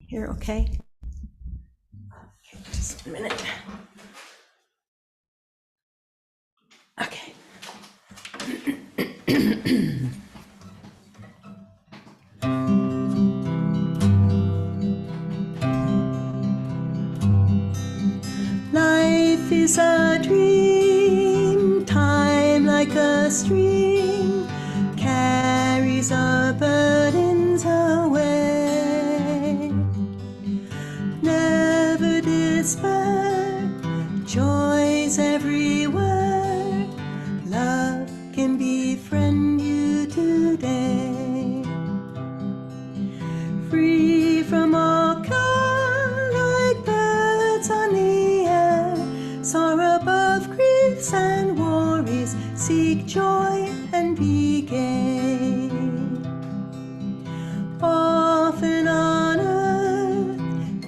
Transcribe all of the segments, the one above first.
Here, okay? Just a minute. Okay. Life is a dream, time like a stream carries our burdens away. Never despair, joys everywhere. Love can befriend you today. Free from all care, like birds on the air, soar above griefs and worries, seek joy and be gay. Often on earth,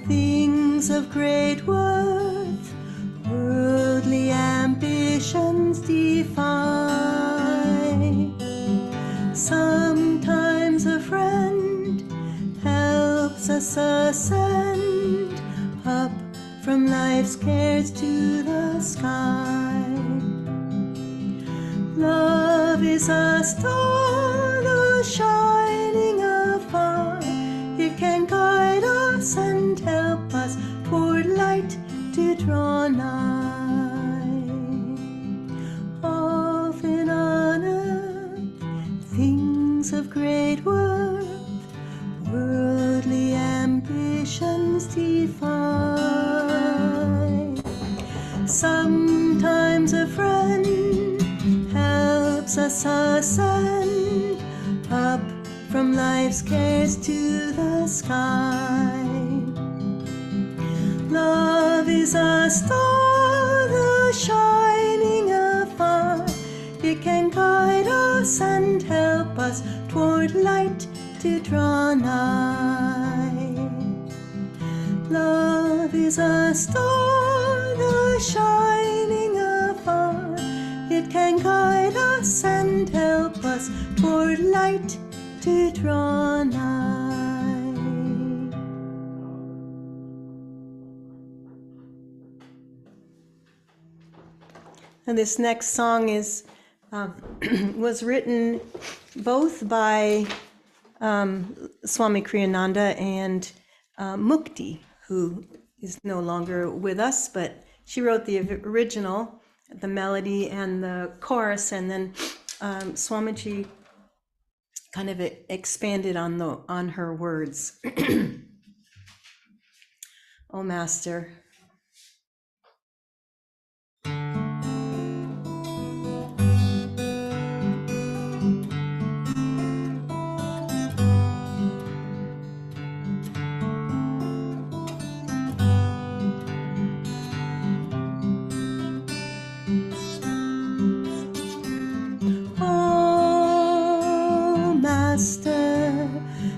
things of great worth, worldly ambitions defy. Sometimes a friend helps us ascend up from life's cares to the sky. Love is a star, the shining afar. It can guide us and help us toward light to draw nigh. Often on earth, things of great worth, worldly ambitions defy. Sometimes a friend helps us ascend up from life's cares to the sky. Love is a star, the shining afar. It can guide us and help us toward light to draw nigh. Love is a star, the shining afar. It can guide us and help us toward light to draw nigh. And this next song is was written both by Swami Kriyananda and Mukti, who is no longer with us, but she wrote the original, the melody and the chorus, and then Swamiji kind of expanded on her words. Oh, Master.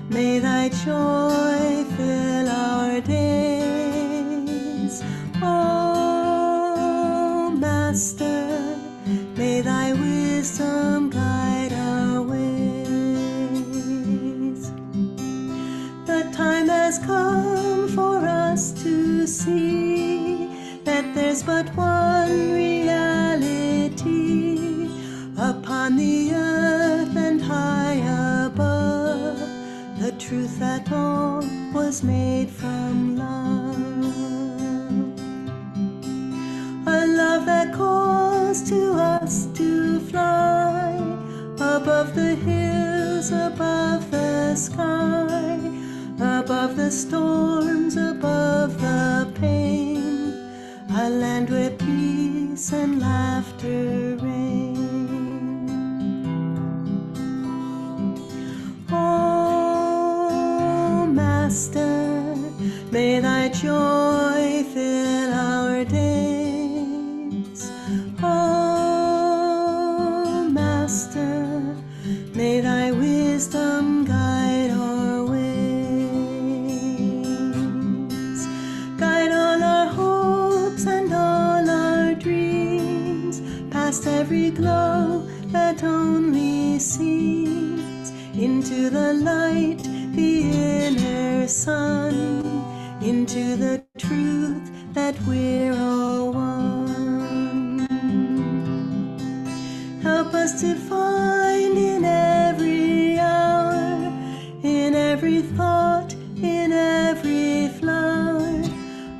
May thy joy fill our days. Oh, Master, may thy wisdom guide our ways. The time has come for us to see that there's but one reality upon the earth and high above. The truth that all was made from love. A love that calls to us to fly above the hills, above the sky, above the storms, above the pain. A land where peace and laughter reign. Master, may thy joy fill our days. Oh, Master, may thy wisdom guide our ways. Guide all our hopes and all our dreams, past every glow that only seems, into the light, the inner sun. into the truth that we're all one. Help us to find in every hour, in every thought, in every flower,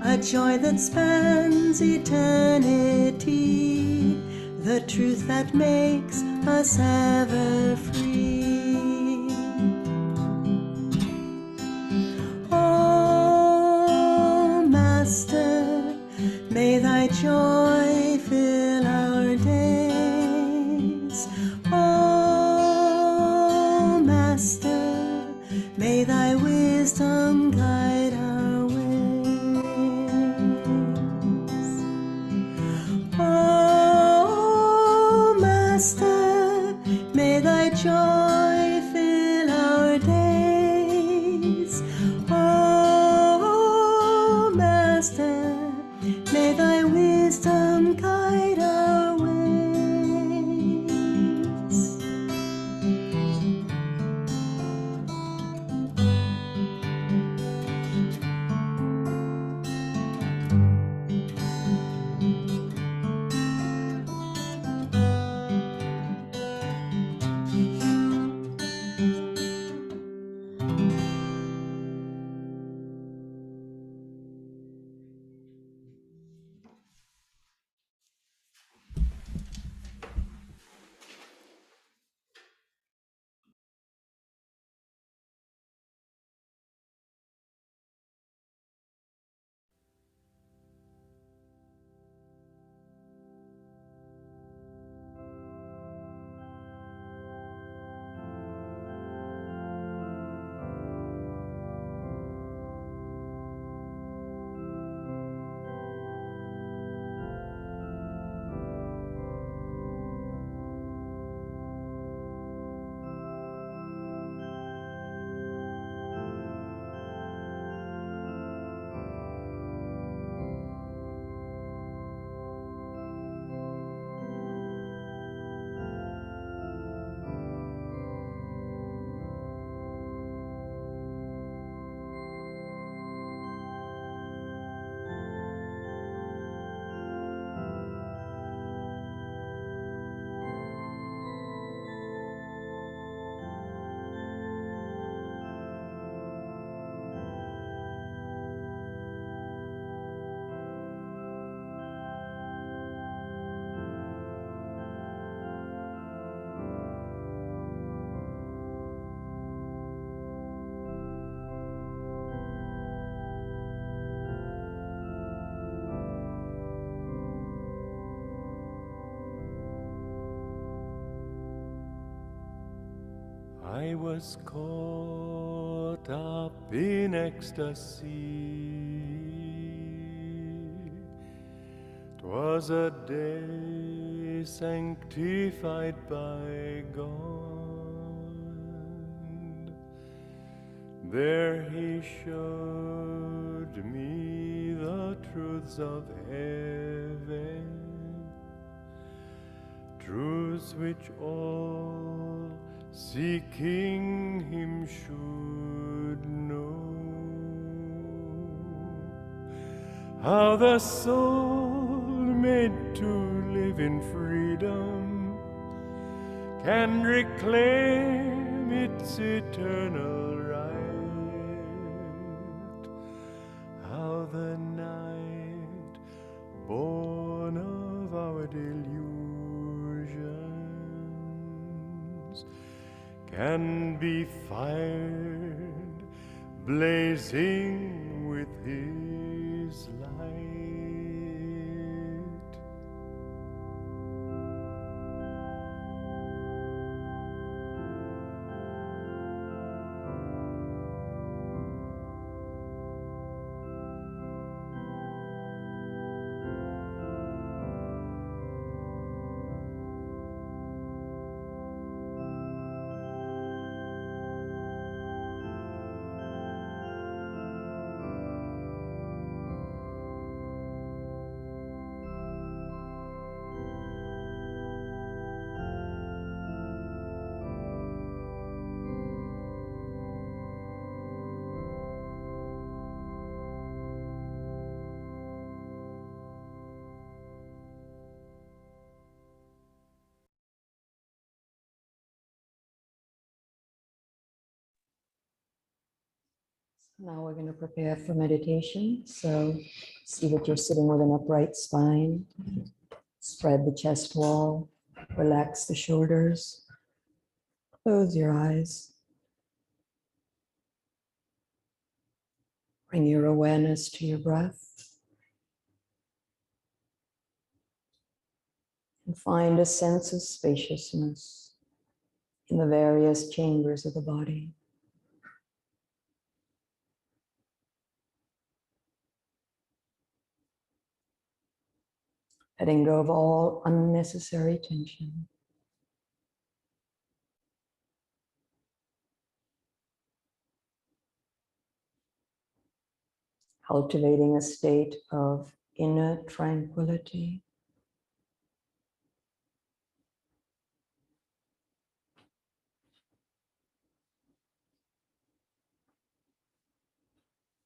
a joy that spans eternity, the truth that makes us ever free. Oh, Master, may thy joy fill our days. Oh, Master, may thy wisdom guide our ways. Oh, Master, may thy joy fill our days. Oh, Master, may thy wisdom guide our ways. I was caught up in ecstasy. 'Twas a day sanctified by God. There he showed me the truths of heaven, truths which all seeking him should know. How the soul made to live in freedom can reclaim its eternal right. How the night, born of our delusions, can be fired, blazing with his light. Now we're going to prepare for meditation. So see that you're sitting with an upright spine. Spread the chest wall. Relax the shoulders. Close your eyes. Bring your awareness to your breath. And find a sense of spaciousness in the various chambers of the body. Letting go of all unnecessary tension. Cultivating a state of inner tranquility.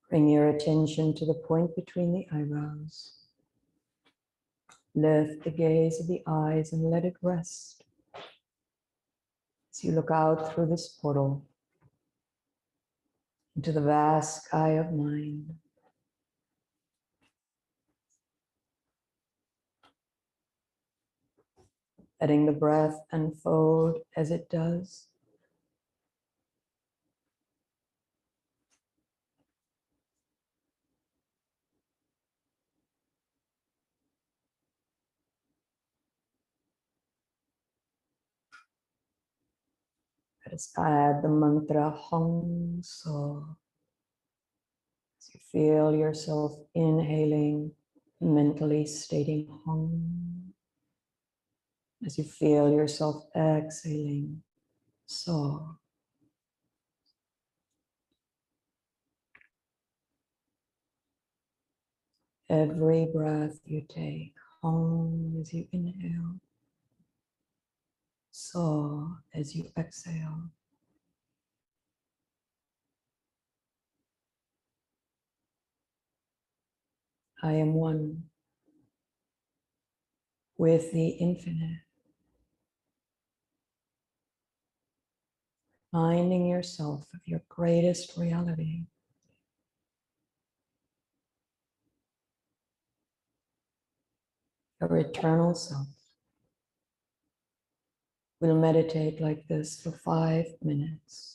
Bring your attention to the point between the eyebrows. Lift the gaze of the eyes and let it rest as you look out through this portal into the vast sky of mind. Letting the breath unfold as it does. Let us add the mantra Hong So. As you feel yourself inhaling, mentally stating Hong. As you feel yourself exhaling, So. Every breath you take, Hong as you inhale, So as you exhale. I am one with the infinite. Finding yourself of your greatest reality. Your eternal self. We'll meditate like this for 5 minutes.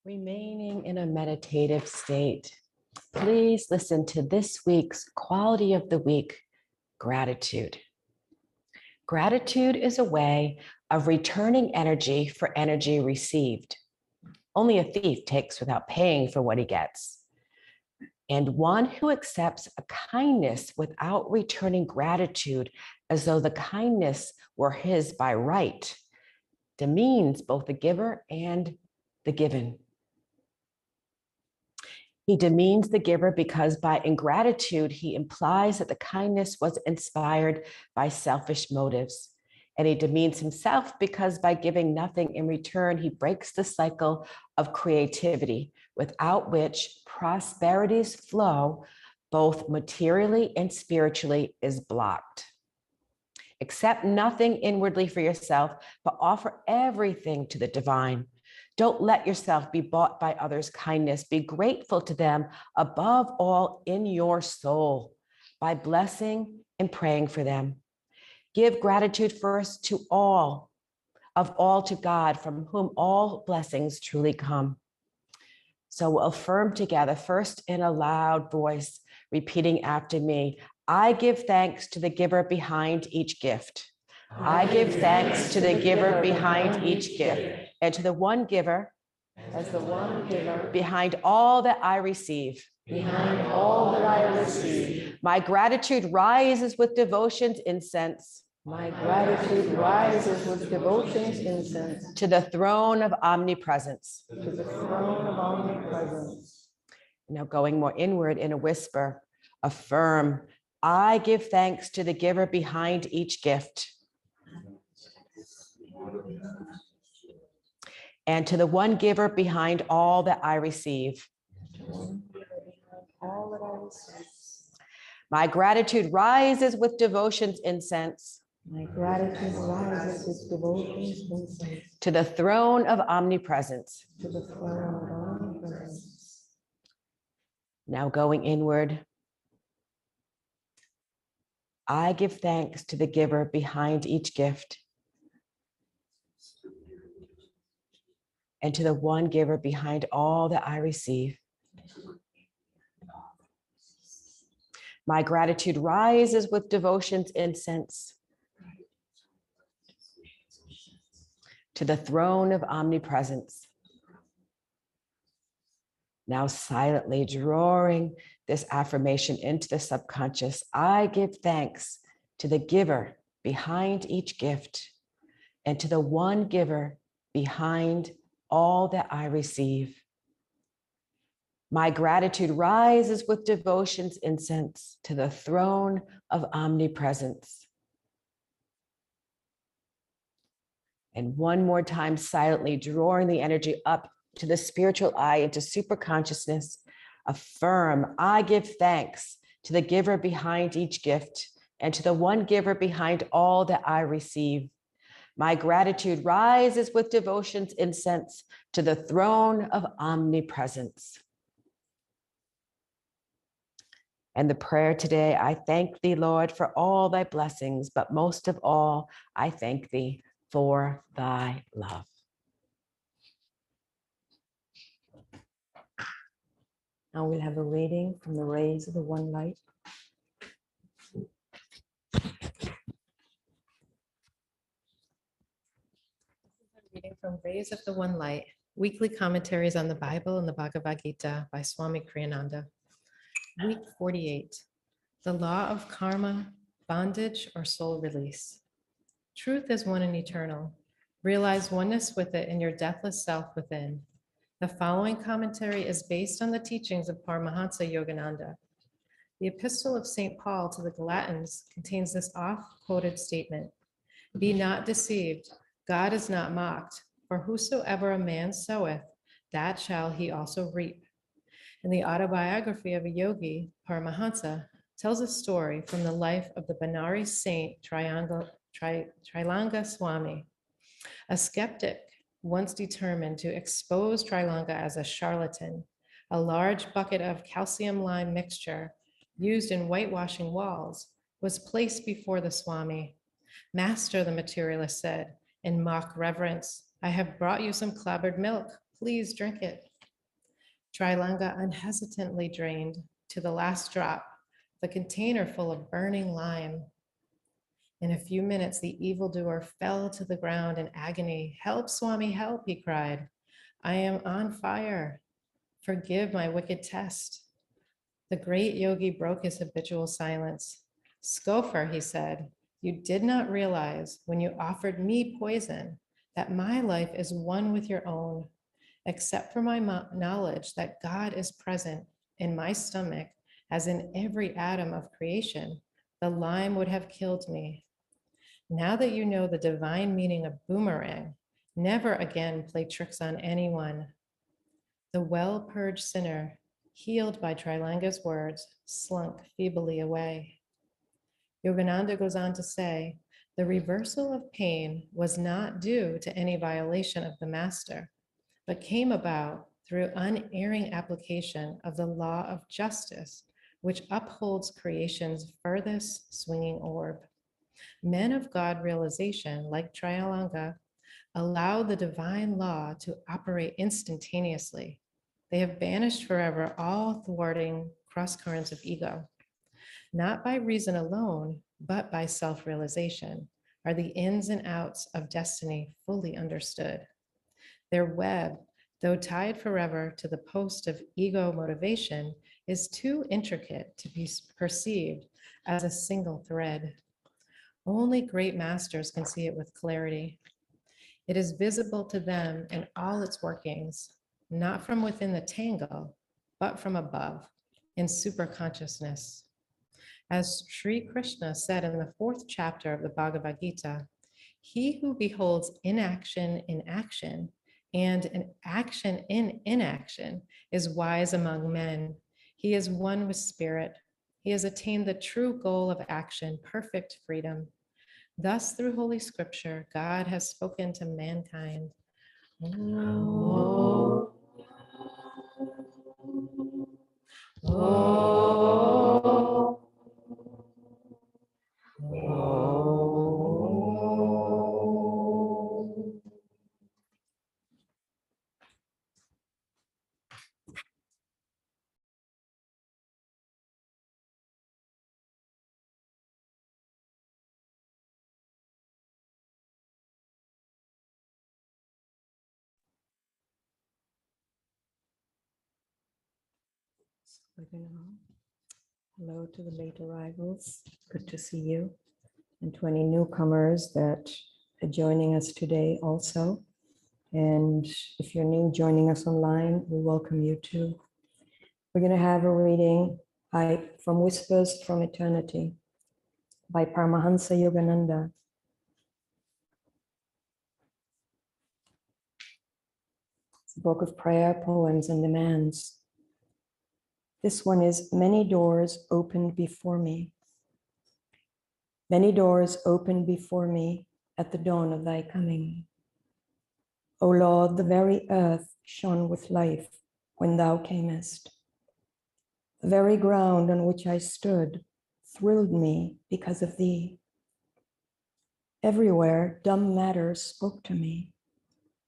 Remaining in a meditative state, please listen to this week's quality of the week, gratitude. Gratitude is a way of returning energy for energy received. Only a thief takes without paying for what he gets. And one who accepts a kindness without returning gratitude as though the kindness were his by right demeans both the giver and the given. He demeans the giver because by ingratitude, he implies that the kindness was inspired by selfish motives. And he demeans himself because by giving nothing in return, he breaks the cycle of creativity without which prosperity's flow, both materially and spiritually, is blocked. Accept nothing inwardly for yourself, but offer everything to the divine. Don't let yourself be bought by others' kindness. Be grateful to them above all in your soul by blessing and praying for them. Give gratitude first to all, of all to God, from whom all blessings truly come. So we'll affirm together, first in a loud voice, repeating after me. I give thanks to the giver behind each gift. I give thanks to the giver behind each gift, and to the one giver As the one giver, behind all that I receive. behind all that I receive, My gratitude rises with devotion's incense my gratitude rises with devotion's incense to the throne of omnipresence. to the throne of omnipresence. Now going more inward in a whisper, affirm, I give thanks to the giver behind each gift, and to the one giver behind all that I receive. All that I receive. My gratitude rises with devotion's incense My gratitude rises with devotion's incense to the throne of omnipresence. to the throne of omnipresence. Now going inward, I give thanks to the giver behind each gift, and to the one giver behind all that I receive. My gratitude rises with devotion's incense to the throne of omnipresence. Now silently drawing this affirmation into the subconscious, I give thanks to the giver behind each gift, and to the one giver behind all that I receive. My gratitude rises with devotion's incense to the throne of omnipresence. And one more time, silently drawing the energy up to the spiritual eye, into super consciousness, affirm, I give thanks to the giver behind each gift, and to the one giver behind all that I receive. My gratitude rises with devotion's incense to the throne of omnipresence. And the prayer today, I thank thee, Lord, for all thy blessings, but most of all, I thank thee for thy love. Now we'll have a reading from the rays of the one light. Reading from Rays of the One Light, Weekly Commentaries on the Bible and the Bhagavad Gita by Swami Kriyananda. Week 48, The Law of Karma, Bondage or Soul Release. Truth is one and eternal. Realize oneness with it in your deathless self within. The following commentary is based on the teachings of Paramhansa Yogananda. The Epistle of St. Paul to the Galatans contains this oft-quoted statement, Be not deceived, God is not mocked, for whosoever a man soweth, that shall he also reap. And the autobiography of a yogi, Paramhansa, tells a story from the life of the Banari saint Trilanga Swami. A skeptic once determined to expose Trilanga as a charlatan. A large bucket of calcium lime mixture used in whitewashing walls was placed before the Swami. Master, the materialist said, in mock reverence, I have brought you some clabbered milk. Please drink it. Trilanga unhesitantly drained to the last drop the container full of burning lime. In a few minutes, the evildoer fell to the ground in agony. "Help, Swami, help," he cried. "I am on fire. Forgive my wicked test." The great yogi broke his habitual silence. "Scoffer," he said, "you did not realize when you offered me poison that my life is one with your own. Except for my knowledge that God is present in my stomach, as in every atom of creation, the lime would have killed me. Now that you know the divine meaning of boomerang, never again play tricks on anyone." The well-purged sinner, healed by Trilanga's words, slunk feebly away. Yogananda goes on to say, the reversal of pain was not due to any violation of the master, but came about through unerring application of the law of justice, which upholds creation's furthest swinging orb. Men of God realization, like Trialanga, allow the divine law to operate instantaneously. They have banished forever all thwarting cross-currents of ego. Not by reason alone, but by self-realization are the ins and outs of destiny fully understood. Their web, though tied forever to the post of ego motivation, is too intricate to be perceived as a single thread. Only great masters can see it with clarity. It is visible to them in all its workings, not from within the tangle, but from above, in superconsciousness. As Sri Krishna said in the 4th chapter of the Bhagavad Gita, he who beholds inaction in action and an action in inaction is wise among men. He is one with spirit. He has attained the true goal of action, perfect freedom. Thus, through Holy Scripture, God has spoken to mankind. Oh. Oh. Oh. Hello to the late arrivals. Good to see you. And to any newcomers that are joining us today also. And if you're new joining us online, we welcome you too. We're going to have a reading from Whispers from Eternity by Paramhansa Yogananda. It's a book of prayer, poems, and demands. This one is Many Doors Opened Before Me. Many doors opened before me at the dawn of thy coming. O Lord, the very earth shone with life when thou camest. The very ground on which I stood thrilled me because of thee. Everywhere dumb matter spoke to me,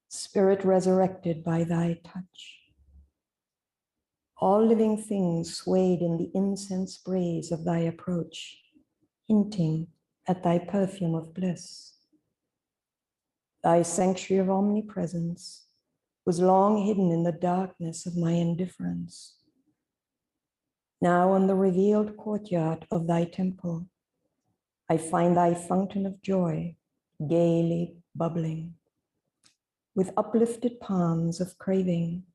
spirit resurrected by thy touch. All living things swayed in the incense breeze of thy approach, hinting at thy perfume of bliss. Thy sanctuary of omnipresence was long hidden in the darkness of my indifference. Now in the revealed courtyard of thy temple, I find thy fountain of joy gaily bubbling. With uplifted palms of craving,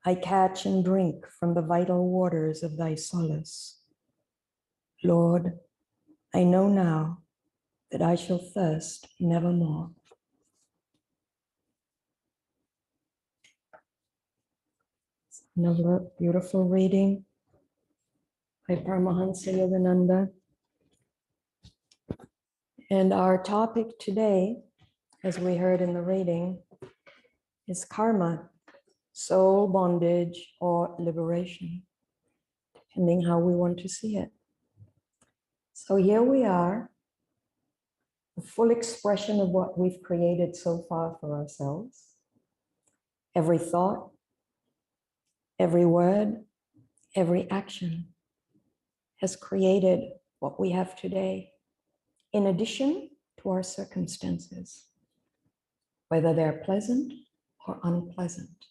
I catch and drink from the vital waters of thy solace. Lord, I know now that I shall thirst nevermore. Another beautiful reading by Paramhansa Yogananda. And our topic today, as we heard in the reading, is karma, soul bondage, or liberation, depending how we want to see it. So here we are, the full expression of what we've created so far for ourselves. Every thought, Every word, every action has created what we have today, in addition to our circumstances, whether they're pleasant or unpleasant,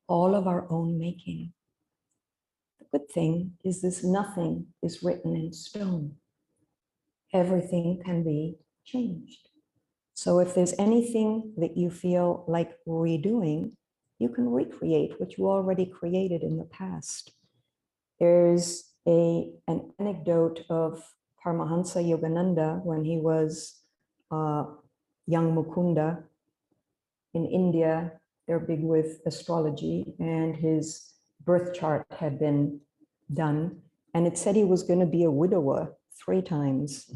all of our own making. The good thing is this: nothing is written in stone. Everything can be changed. So if there's anything that you feel like redoing, you can recreate what you already created in the past. There's an anecdote of Paramhansa Yogananda when he was young Mukunda in India. They're big with astrology, and his birth chart had been done, and it said he was going to be a widower 3 times.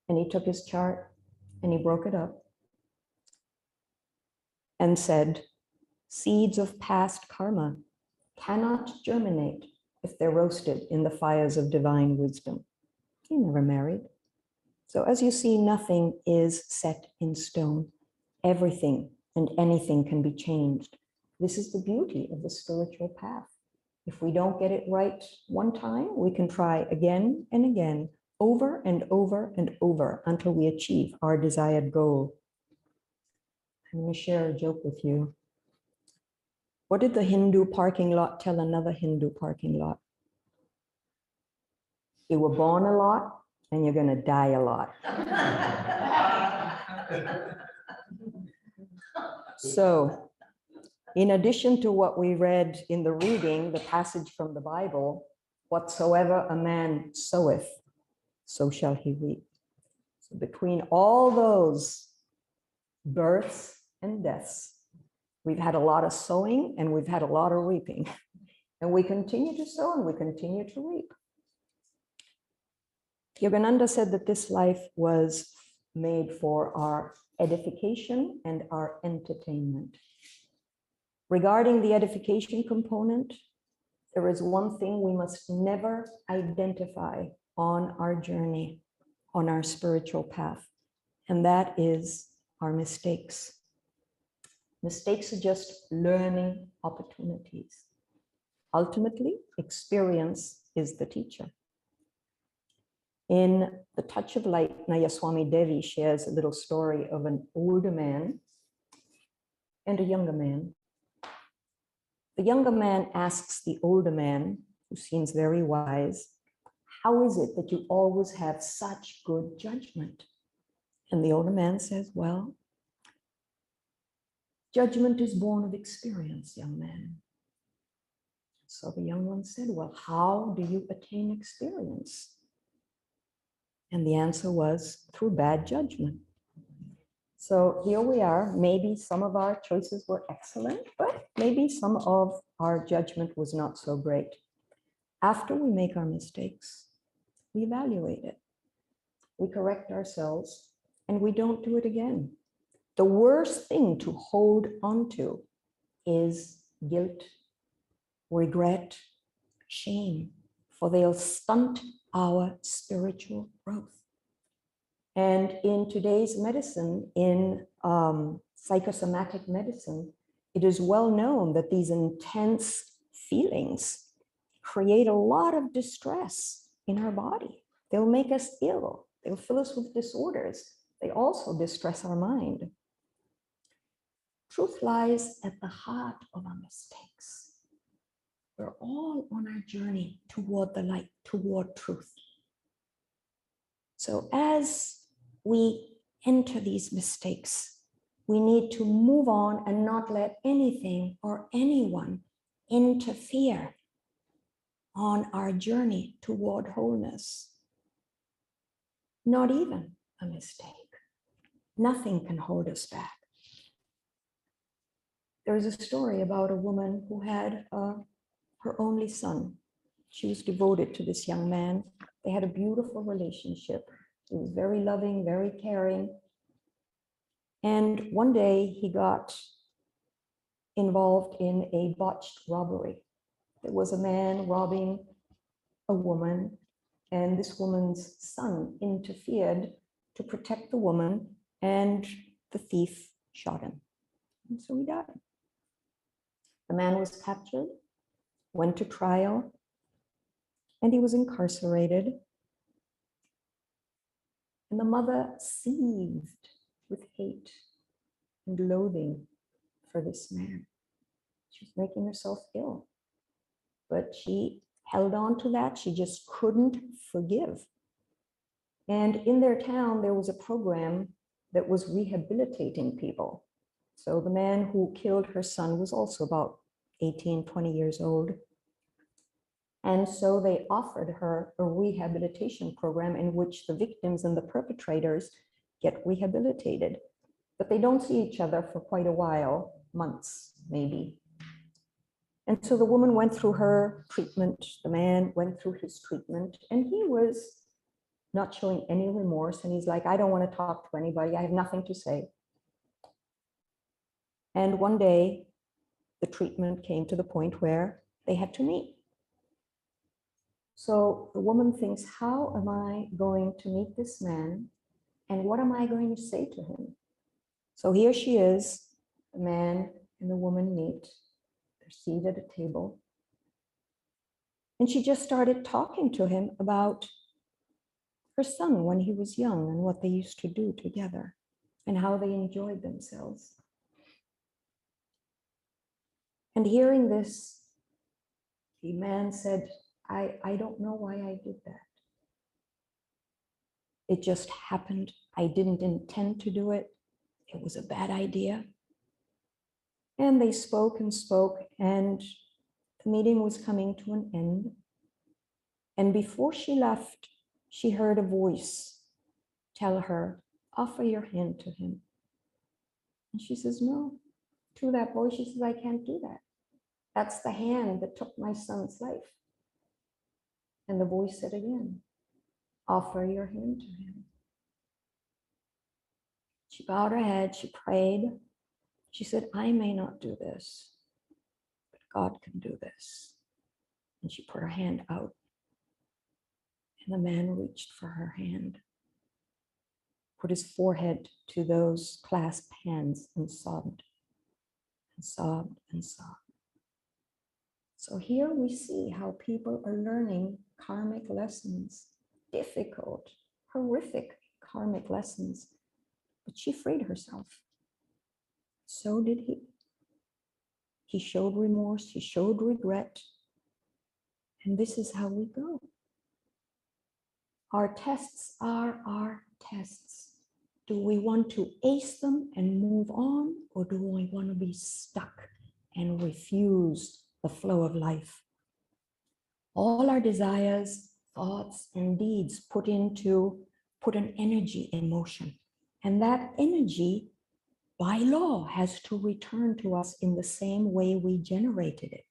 And he took his chart and he broke it up and said, seeds of past karma cannot germinate if they're roasted in the fires of divine wisdom. He never married. So as you see, nothing is set in stone. Everything and anything can be changed. This is the beauty of the spiritual path. If we don't get it right one time, we can try again and again, over and over and over, until we achieve our desired goal. I'm going to share a joke with you. What did the Hindu parking lot tell another Hindu parking lot? You were born a lot and you're going to die a lot. So, in addition to what we read in the reading, the passage from the Bible, whatsoever a man soweth, so shall he reap. So between all those births and deaths, we've had a lot of sowing and we've had a lot of reaping. And we continue to sow and we continue to reap. Yogananda said that this life was made for our edification and our entertainment. Regarding the edification component, there is one thing we must never identify on our journey, on our spiritual path, and that is our mistakes. Mistakes are just learning opportunities. Ultimately, experience is the teacher. In The Touch of Light, Nayaswami Devi shares a little story of an older man and a younger man. The younger man asks the older man, who seems very wise, how is it that you always have such good judgment? And the older man says, well, judgment is born of experience, young man. So the young one said, well, how do you attain experience? And the answer was through bad judgment. So here we are. Maybe some of our choices were excellent, but maybe some of our judgment was not so great. After we make our mistakes, we evaluate it. We correct ourselves and we don't do it again. The worst thing to hold onto is guilt, regret, shame, for they'll stunt our spiritual growth. And in today's medicine, in psychosomatic medicine, it is well known that these intense feelings create a lot of distress in our body. They'll make us ill. They'll fill us with disorders. They also distress our mind. Truth lies at the heart of our mistakes. We're all on our journey toward the light, toward truth. So as we enter these mistakes, we need to move on and not let anything or anyone interfere on our journey toward wholeness. Not even a mistake. Nothing can hold us back. There is a story about a woman who had her only son. She was devoted to this young man. They had a beautiful relationship. He was very loving, very caring. And one day he got involved in a botched robbery. There was a man robbing a woman, and this woman's son interfered to protect the woman, and the thief shot him. And so he died. The man was captured went to trial, and he was incarcerated. And the mother seethed with hate and loathing for this man. She was making herself ill, but she held on to that. She just couldn't forgive. And in their town, there was a program that was rehabilitating people. So the man who killed her son was also about 18, 20 years old. And so they offered her a rehabilitation program in which the victims and the perpetrators get rehabilitated. But they don't see each other for quite a while, months maybe. And so the woman went through her treatment, the man went through his treatment, and he was not showing any remorse. And he's like, I don't want to talk to anybody. I have nothing to say. And one day, the treatment came to the point where they had to meet. So the woman thinks, how am I going to meet this man? And what am I going to say to him? So here she is, the man and the woman meet. They're seated at a table. And she just started talking to him about her son when he was young and what they used to do together and how they enjoyed themselves. And hearing this, the man said, I don't know why I did that. It just happened. I didn't intend to do it. It was a bad idea. And they spoke and spoke, and the meeting was coming to an end. And before she left, she heard a voice tell her, offer your hand to him. And she says, no. To that voice, she says, I can't do that. That's the hand that took my son's life. And the voice said again, offer your hand to him. She bowed her head, she prayed. She said, I may not do this, but God can do this. And she put her hand out. And the man reached for her hand, put his forehead to those clasped hands and sobbed and sobbed and sobbed. So here we see how people are learning karmic lessons, difficult, horrific karmic lessons. But she freed herself. So did he. He showed remorse, he showed regret. And this is how we go. Our tests are our tests. Do we want to ace them and move on, or do we want to be stuck and refuse the flow of life? All our desires, thoughts, and deeds put an energy in motion. And that energy, by law, has to return to us in the same way we generated it.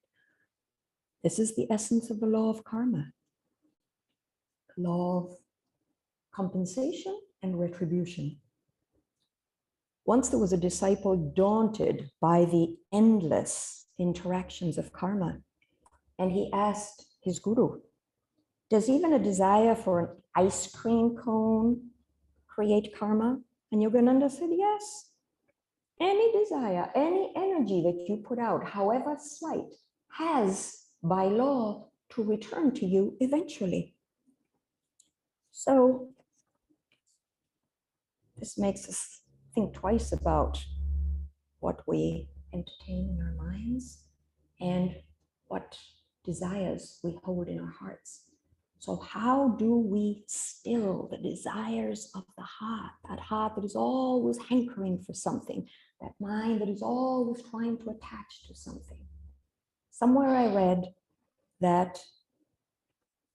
This is the essence of the law of karma. The law of compensation and retribution. Once there was a disciple daunted by the endless interactions of karma, and he asked his guru, does even a desire for an ice cream cone create karma? And Yogananda said, yes. Any desire, any energy that you put out, however slight, has by law to return to you eventually. So this makes us think twice about what we entertain in our minds and what desires we hold in our hearts. So how do we still the desires of the heart, that heart that is always hankering for something, that mind that is always trying to attach to something? Somewhere I read that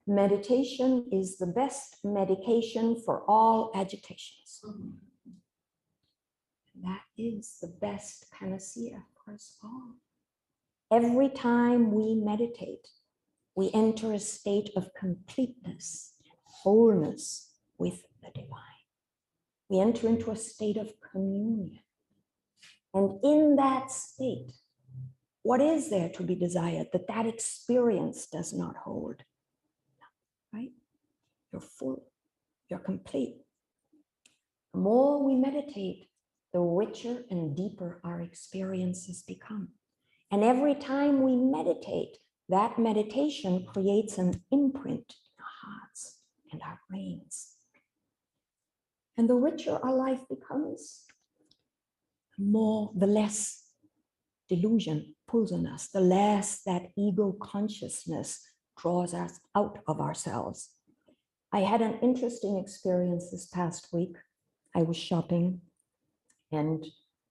meditation is the best medication for all agitations. That is the best panacea for us all. Every time we meditate, we enter a state of completeness, wholeness with the divine. We enter into a state of communion. And in that state, what is there to be desired that that experience does not hold? Right? You're full, you're complete. The more we meditate, the richer and deeper our experiences become. And every time we meditate, that meditation creates an imprint in our hearts and our brains. And the richer our life becomes, the less delusion pulls on us, the less that ego consciousness draws us out of ourselves. I had an interesting experience this past week. I was shopping and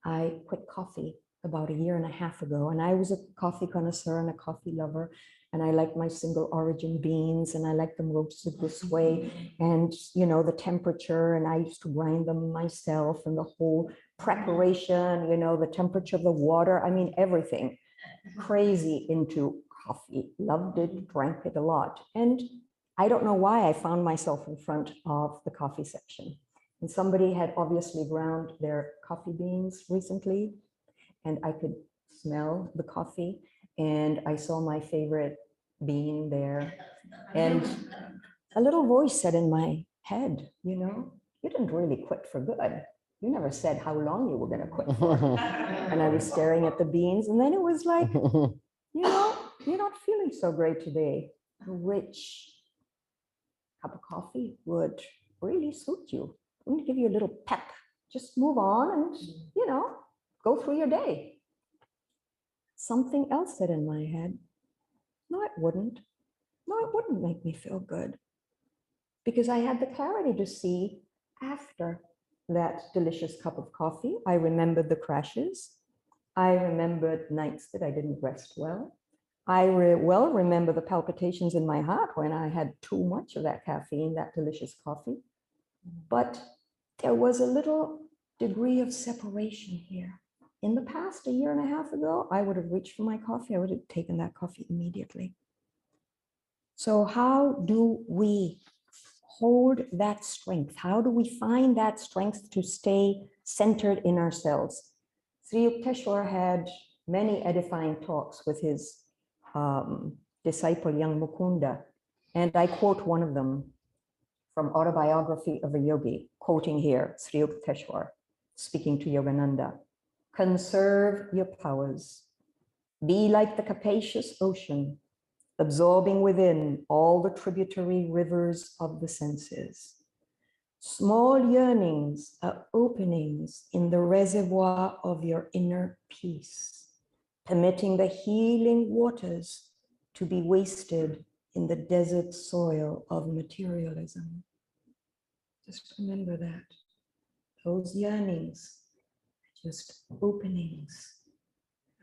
I quit coffee about 1.5 years ago. And I was a coffee connoisseur and a coffee lover. And I like my single origin beans and I like them roasted this way. And, you know, the temperature, and I used to grind them myself, and the whole preparation, you know, the temperature of the water. I mean, everything. Crazy into coffee, loved it, drank it a lot. And I don't know why I found myself in front of the coffee section. And somebody had obviously ground their coffee beans recently, and I could smell the coffee, and I saw my favorite bean there. And a little voice said in my head, you know, you didn't really quit for good. You never said how long you were going to quit for. And I was staring at the beans, and then it was like, you know, you're not feeling so great today. A rich cup of coffee would really suit you. I'm going to give you a little pep. Just move on and, you know, go through your day. Something else said in my head, no, it wouldn't. No, it wouldn't make me feel good. Because I had the clarity to see after that delicious cup of coffee, I remembered the crashes. I remembered nights that I didn't rest well. I remember the palpitations in my heart when I had too much of that caffeine, that delicious coffee. But there was a little degree of separation here. In the past, 1.5 years ago, I would have reached for my coffee. I would have taken that coffee immediately. So how do we hold that strength? How do we find that strength to stay centered in ourselves? Sri Yukteswar had many edifying talks with his disciple, young Mukunda. And I quote one of them from Autobiography of a Yogi, quoting here, Sri Yukteswar, speaking to Yogananda. Conserve your powers. Be like the capacious ocean, absorbing within all the tributary rivers of the senses. Small yearnings are openings in the reservoir of your inner peace, permitting the healing waters to be wasted in the desert soil of materialism. Just remember that. Those yearnings, just openings,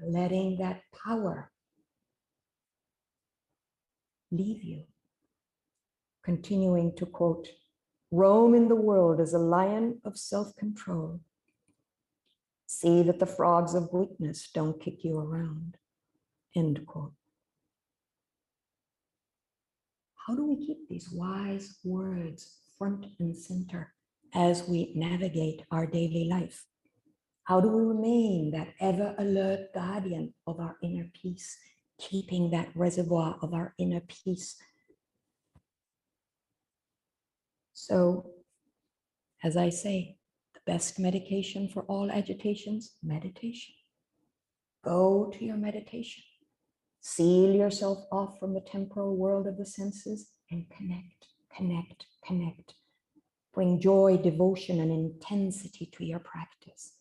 letting that power leave you. Continuing to quote, roam in the world as a lion of self-control. See that the frogs of weakness don't kick you around. End quote. How do we keep these wise words front and center as we navigate our daily life? How do we remain that ever alert guardian of our inner peace, keeping that reservoir of our inner peace? So, as I say, the best medication for all agitations, meditation. Go to your meditation. Seal yourself off from the temporal world of the senses and connect, connect, connect. Bring joy, devotion, and intensity to your practice.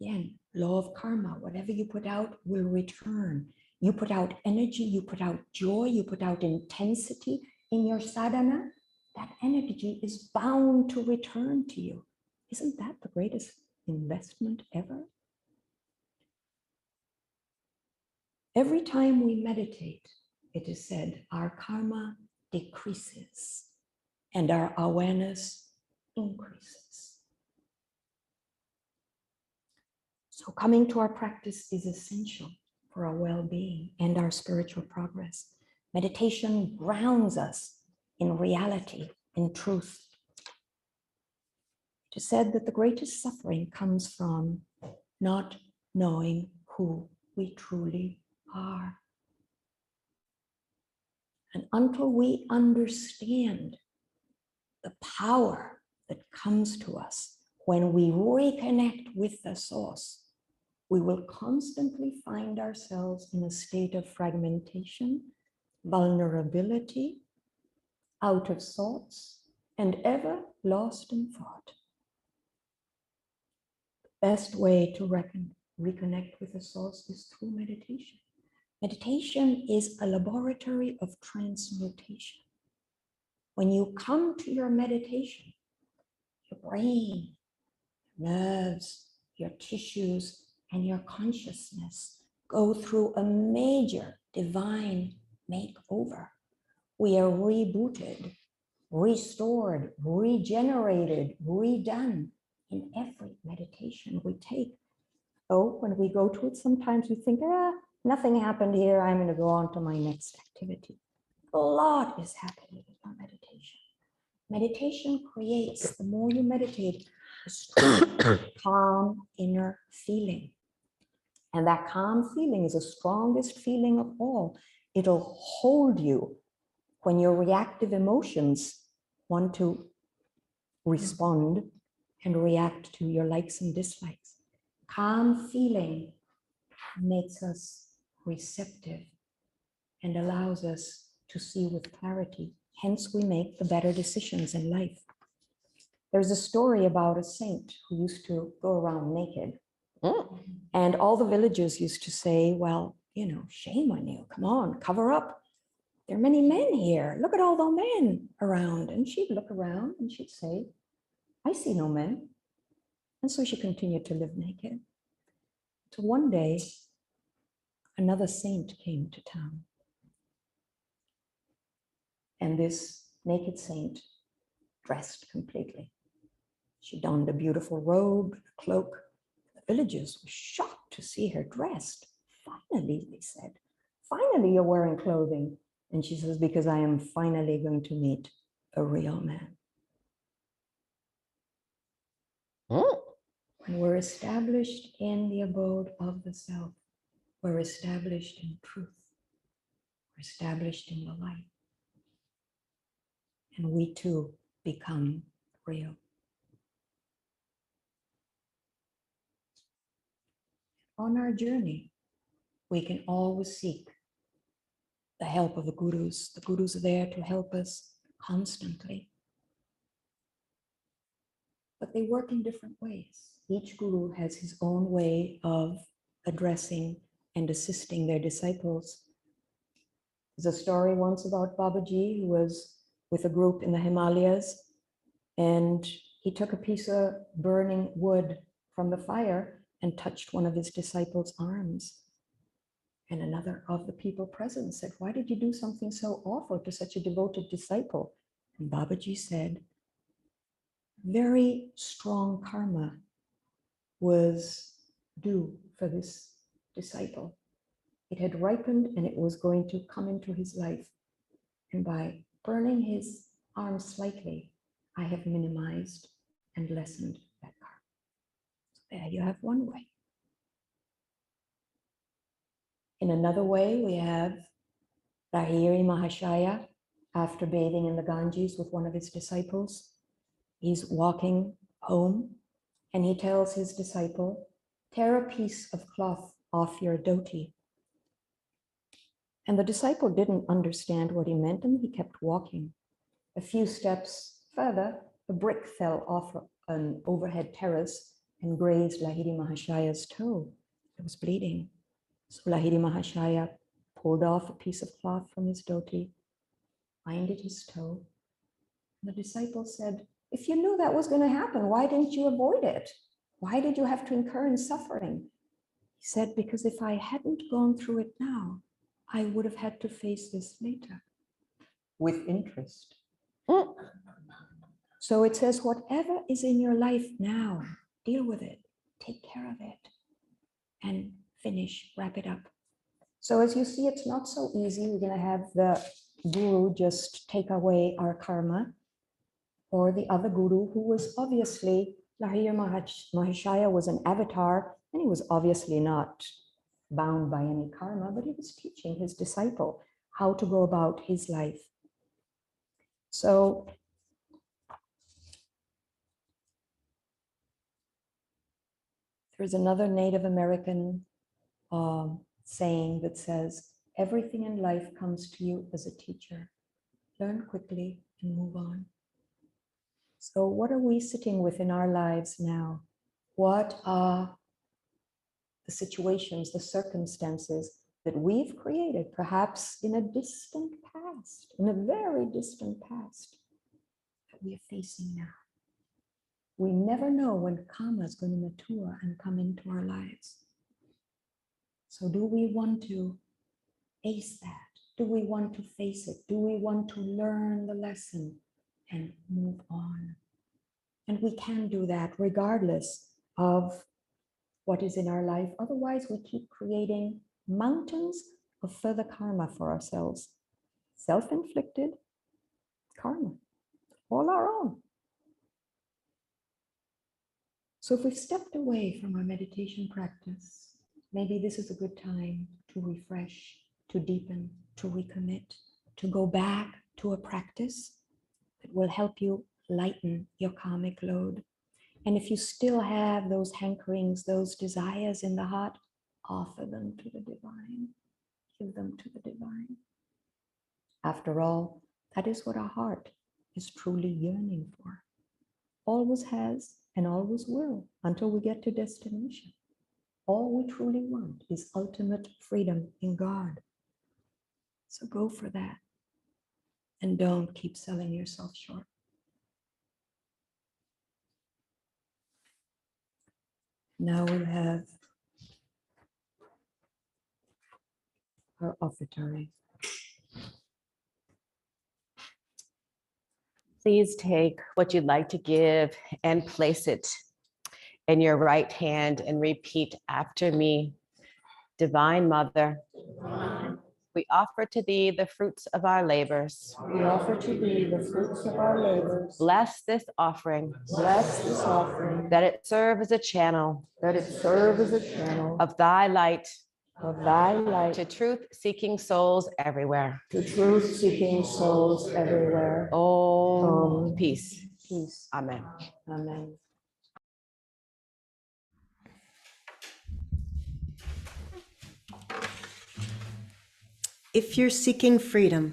Again, law of karma, whatever you put out will return. You put out energy, you put out joy, you put out intensity in your sadhana, that energy is bound to return to you. Isn't that the greatest investment ever? Every time we meditate, it is said, our karma decreases and our awareness increases. So coming to our practice is essential for our well-being and our spiritual progress. Meditation grounds us in reality, in truth. It is said that the greatest suffering comes from not knowing who we truly are. And until we understand the power that comes to us when we reconnect with the source, we will constantly find ourselves in a state of fragmentation vulnerability, out of sorts, and ever lost in thought. The best way to reconnect with the source is through meditation. Meditation is a laboratory of transmutation. When you come to your meditation, your brain, your nerves, your tissues, and your consciousness go through a major divine makeover. We are rebooted, restored, regenerated, redone in every meditation we take. So when we go to it, sometimes we think, nothing happened here, I'm going to go on to my next activity. A lot is happening in our meditation. Meditation creates, the more you meditate, a strong, calm inner feeling. And that calm feeling is the strongest feeling of all. It'll hold you when your reactive emotions want to respond and react to your likes and dislikes. Calm feeling makes us receptive and allows us to see with clarity. Hence, we make the better decisions in life. There's a story about a saint who used to go around naked. And all the villagers used to say, well, shame on you. Come on, cover up. There are many men here. Look at all the men around. And she'd look around and she'd say, I see no men. And so she continued to live naked. So one day, another saint came to town. And this naked saint dressed completely. She donned a beautiful robe, a cloak. The villagers were shocked to see her dressed. Finally, they said, finally you're wearing clothing. And she says, because I am finally going to meet a real man. When we're established in the abode of the self, we're established in truth. We're established in the light. And we too become real. On our journey, we can always seek the help of the gurus. The gurus are there to help us constantly. But they work in different ways. Each guru has his own way of addressing and assisting their disciples. There's a story once about Babaji, who was with a group in the Himalayas, and he took a piece of burning wood from the fire and touched one of his disciples' arms. And another of the people present said, why did you do something so awful to such a devoted disciple? And Babaji said, very strong karma was due for this disciple. It had ripened and it was going to come into his life. And by burning his arm slightly, I have minimized and lessened that karma. So there you have one way. In another way, we have Lahiri Mahashaya, after bathing in the Ganges with one of his disciples. He's walking home and he tells his disciple, tear a piece of cloth off your dhoti. And the disciple didn't understand what he meant and he kept walking. A few steps further, a brick fell off an overhead terrace and grazed Lahiri Mahashaya's toe. It was bleeding. So Lahiri Mahashaya pulled off a piece of cloth from his dhoti, binded his toe. And the disciple said, if you knew that was going to happen, why didn't you avoid it? Why did you have to incur in suffering? He said, because if I hadn't gone through it now, I would have had to face this later with interest. So it says, whatever is in your life now, deal with it, take care of it, and finish, wrap it up. So as you see, it's not so easy. We're going to have the guru just take away our karma, or the other guru who was obviously, Lahiri Mahashaya was an avatar, and he was obviously not bound by any karma, but he was teaching his disciple how to go about his life. So there's another Native American saying that says, Everything in life comes to you as a teacher. Learn quickly and move on. So what are we sitting with in our lives now? What are the situations, the circumstances that we've created, perhaps in a distant past, in a very distant past, that we are facing now? We never know when karma is going to mature and come into our lives. So do we want to ace that? Do we want to face it? Do we want to learn the lesson and move on? And we can do that regardless of what is in our life. Otherwise, we keep creating mountains of further karma for ourselves. Self-inflicted karma, all our own. So if we've stepped away from our meditation practice, maybe this is a good time to refresh, to deepen, to recommit, to go back to a practice that will help you lighten your karmic load. And if you still have those hankerings, those desires in the heart, offer them to the divine. Give them to the divine. After all, that is what our heart is truly yearning for. Always has and always will until we get to destination. All we truly want is ultimate freedom in God. So go for that. And don't keep selling yourself short. Now we'll have our offertory. Please take what you'd like to give and place it in your right hand and repeat after me. Divine Mother, we offer to thee the fruits of our labors. We offer to thee the fruits of our labors. Bless this offering. Bless this offering. That it serve as a channel. That it serve as a channel of thy light. Of thy light. To truth-seeking souls everywhere. To truth-seeking souls everywhere. Oh, peace. Peace. Amen. Amen. If you're seeking freedom,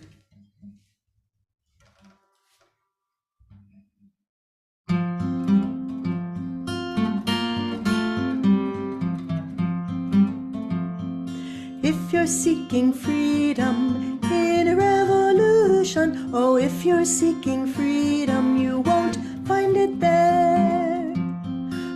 if you're seeking freedom in a revolution, oh, if you're seeking freedom, you won't find it there.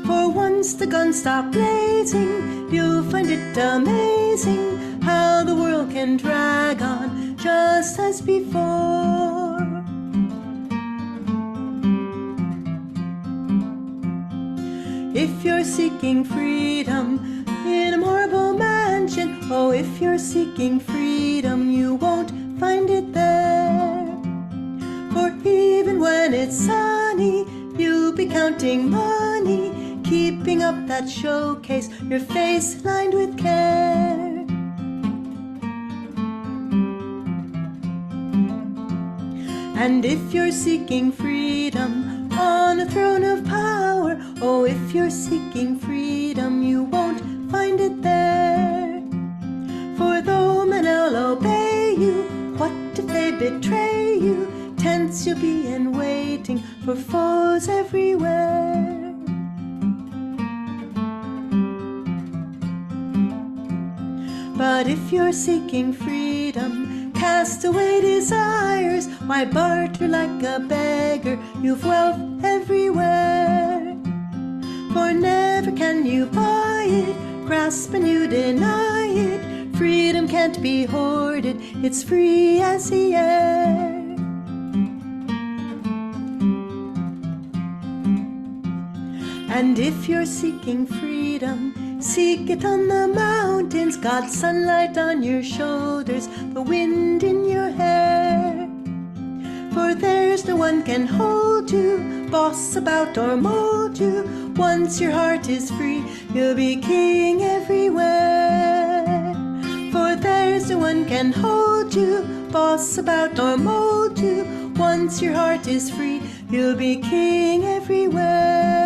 For once the guns stop blazing, you'll find it amazing how the world can drag on just as before. If you're seeking freedom in a marble mansion, oh, if you're seeking freedom, you won't find it there. For even when it's sunny, you'll be counting money, keeping up that showcase, your face lined with care. And if you're seeking freedom on a throne of power, oh, if you're seeking freedom, you won't find it there. For though men will obey you, what if they betray you? Tense you'll be in waiting for foes everywhere. But if you're seeking freedom, cast away desires, why barter like a beggar? You've wealth everywhere. For never can you buy it, grasp and you deny it. Freedom can't be hoarded, it's free as the air. And if you're seeking freedom, seek it on the mountains, God's sunlight on your shoulders, the wind in your hair. For there's no one can hold you, boss about or mold you. Once your heart is free, you'll be king everywhere. For there's no one can hold you, boss about or mold you. Once your heart is free, you'll be king everywhere.